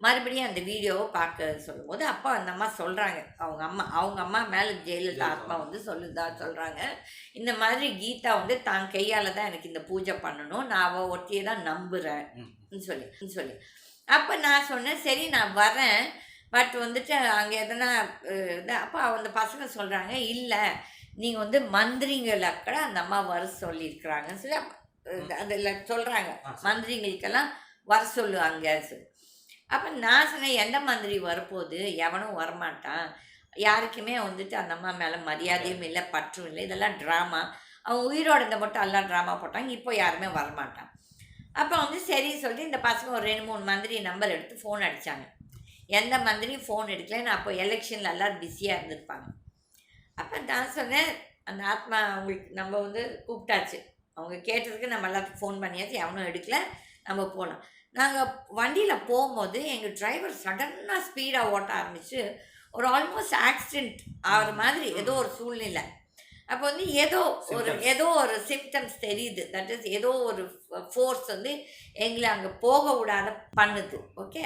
மறுபடியும் அந்த வீடியோவை பார்க்க சொல்லும்போது அப்போ அந்த அம்மா சொல்கிறாங்க, அவங்க அம்மா மேலே ஜெயலலிதா ஆத்மா வந்து சொல்கிறாங்க, இந்த மாதிரி கீதா வந்து தான் கையால் தான் எனக்கு இந்த பூஜை பண்ணணும், நான் அவள் ஒட்டியை தான் நம்புகிறேன் சொல்லி. அப்போ நான் சொன்னேன், சரி நான் வரேன், பட் வந்துட்டு அங்கே எதனா அப்போ அந்த பசங்க சொல்கிறாங்க, இல்லை நீங்கள் வந்து மந்திரிங்களை கூட அந்த அம்மா வர சொல்லியிருக்கிறாங்கன்னு சொல்லி அதில் சொல்கிறாங்க, மந்திரிங்களுக்கெல்லாம் வர சொல்லுவாங்க சொல்லி. அப்போ நான் சொன்னேன், எந்த மந்திரி வரப்போகுது, எவனும் வரமாட்டான், யாருக்குமே வந்துட்டு அந்த அம்மா மேலே மரியாதையும் இல்லை, பற்றும் இல்லை, இதெல்லாம் ட்ராமா, அவங்க உயிரோட இருந்த மட்டும் எல்லாம் ட்ராமா போட்டாங்க, இப்போ யாருமே வரமாட்டான். அப்போ வந்து சரி சொல்லி இந்த பசங்க ஒரு 2-3 மந்திரி நம்பர் எடுத்து ஃபோன் அடித்தாங்க. எந்த மந்திரியும் ஃபோன் எடுக்கல, நான் அப்போ எலெக்ஷனில் எல்லோரும் பிஸியாக இருந்திருப்பாங்க. அப்போ நான் சொன்னேன், அந்த ஆத்மா அவங்களுக்கு நம்ம வந்து கூப்பிட்டாச்சு, அவங்க கேட்டதுக்கு நம்ம எல்லாத்துக்கும் ஃபோன் பண்ணியாச்சு, எவனும் எடுக்கல, நம்ம போகலாம். நாங்கள் வண்டியில் போகும்போது எங்கள் டிரைவர் சடனாக ஸ்பீடாக ஓட்ட ஆரம்பித்து ஒரு ஆல்மோஸ்ட் ஆக்சிடெண்ட் ஆகிற மாதிரி ஏதோ ஒரு சூழ்நிலை. அப்போ வந்து ஏதோ ஒரு சிம்டம்ஸ் தெரியுது, தட் இஸ் ஏதோ ஒரு ஃபோர்ஸ் வந்து எங்களை அங்கே போக விடாத பண்ணுது. ஓகே,